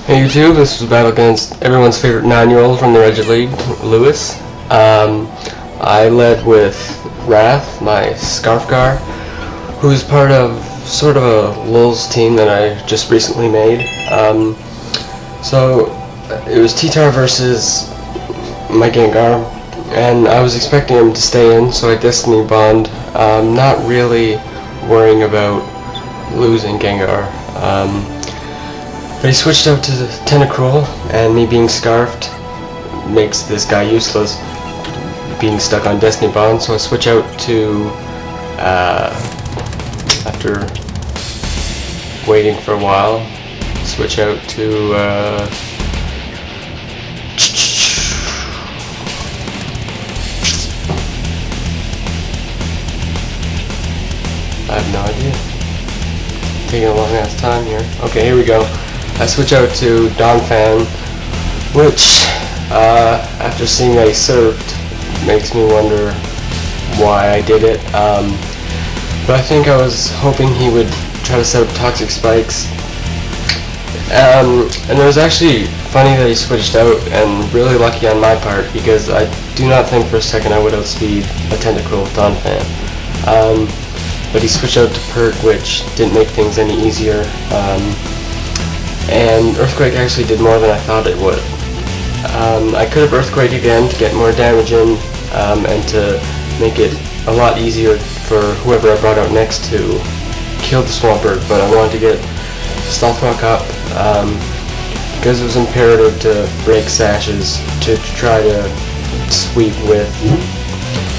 Hey YouTube, this was a battle against everyone's favorite 9-year-old from the Reggie League, Lewis. I led with Wrath, my Scarf Gar, who's part of sort of a Lulz team that I just recently made. So it was T-Tar versus my Gengar, and I was expecting him to stay in, so I Destiny Bond, not really worrying about losing Gengar. But he switched out to the Tentacruel, and me being Scarfed makes this guy useless, being stuck on Destiny Bond, so I switch out to, after waiting for a while, switch out to, I have no idea. Taking a long ass time here. Okay, here we go. I switch out to Donphan, which, after seeing that he served, makes me wonder why I did it. But I think I was hoping he would try to set up Toxic Spikes. And it was actually funny that he switched out, and really lucky on my part, because I do not think for a second I would outspeed a Tentacruel with Donphan. But he switched out to Perk, which didn't make things any easier. And Earthquake actually did more than I thought it would. I could have Earthquake again to get more damage in, and to make it a lot easier for whoever I brought out next to kill the Swampert, but I wanted to get Stealth Rock up, because it was imperative to break Sashes to try to sweep with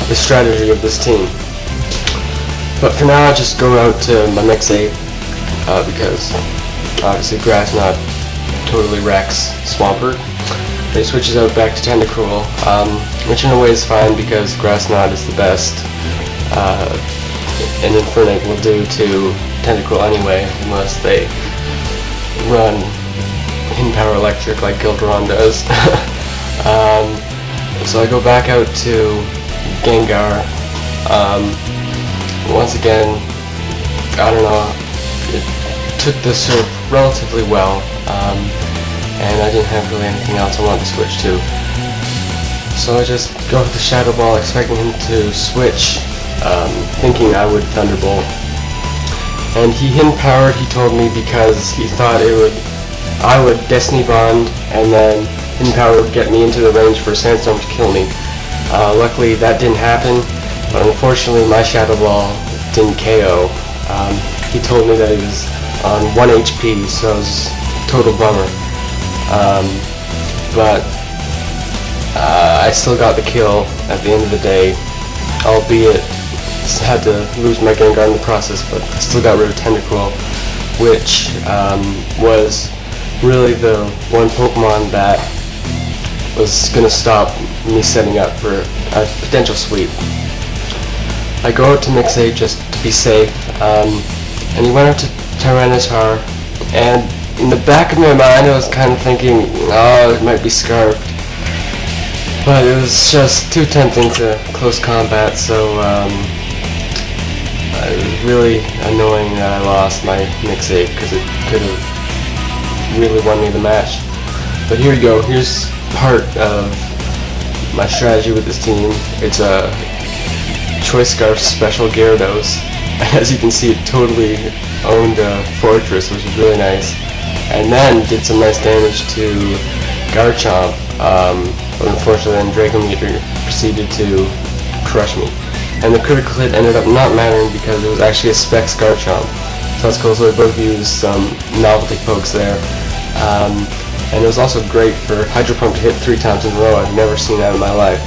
the strategy of this team. But for now, I'll just go out to my Mix-8, because obviously Grass Knot totally wrecks Swampert. But he switches out back to Tentacruel, which in a way is fine because Grass Knot is the best, and Infernape will do to Tentacruel anyway, unless they run in Power Electric like Gilderon does. So I go back out to Gengar. Once again, I don't know, it took the serve relatively well, and I didn't have really anything else I wanted to switch to. So I just go with the Shadow Ball, expecting him to switch, thinking I would Thunderbolt. And he hidden powered, he told me, because he thought I would Destiny Bond, and then hidden power would get me into the range for Sandstorm to kill me. Luckily that didn't happen. But unfortunately, my Shadow Ball didn't KO. He told me that he was on 1 HP, so it was a total bummer. But I still got the kill at the end of the day, albeit had to lose my Gengar in the process, but I still got rid of Tentacruel, which was really the one Pokemon that was going to stop me setting up for a potential sweep. I go out to Mix-8 just to be safe, and he went out to Tyranitar, and in the back of my mind I was kind of thinking, oh, it might be Scarf, but it was just too tempting to close combat, so it was really annoying that I lost my Mix-8, because it could have really won me the match. But here we go, here's part of my strategy with this team. It's a Choice Scarf Special Gyarados, and as you can see, it totally owned a Fortress, which is really nice, and then did some nice damage to Garchomp, but unfortunately then Draco Meteor proceeded to crush me. And the critical hit ended up not mattering because it was actually a Specs Garchomp, so that's cool. So we both used some novelty pokes there, and it was also great for Hydro Pump to hit 3 times in a row. I've never seen that in my life.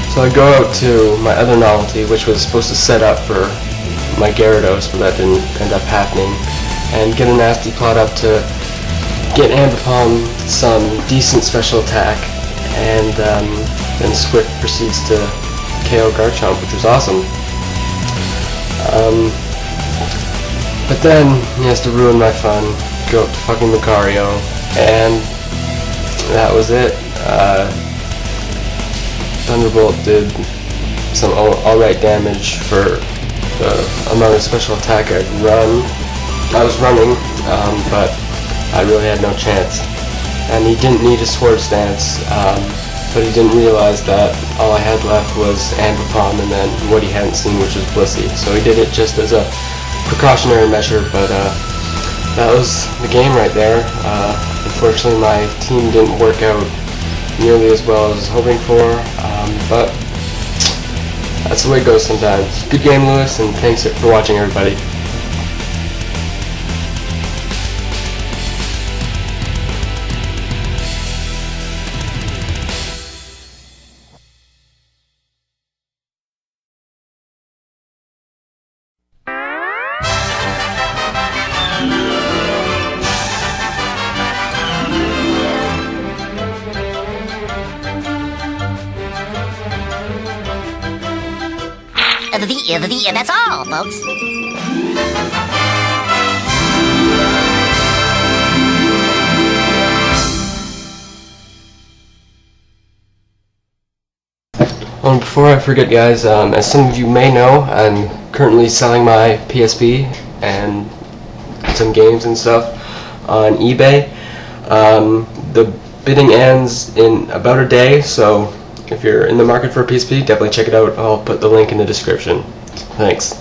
So I go out to my other novelty, which was supposed to set up for my Gyarados, but that didn't end up happening, and get a nasty plot up to get Ambipom some decent special attack, and then Swift proceeds to KO Garchomp, which was awesome. But then he has to ruin my fun, go up to fucking Lucario, and that was it. Thunderbolt did some alright damage for the amount of special attack I was running, but I really had no chance. And he didn't need a sword stance, but he didn't realize that all I had left was Ambipom and then what he hadn't seen, which was Blissey. So he did it just as a precautionary measure, but that was the game right there. Unfortunately, my team didn't work out nearly as well as I was hoping for, but that's the way it goes sometimes. Good game, Lewis, and thanks for watching, everybody. That's all, folks. Before I forget, guys, as some of you may know, I'm currently selling my PSP and some games and stuff on eBay. The bidding ends in about a day, so if you're in the market for a PSP, definitely check it out. I'll put the link in the description. Thanks.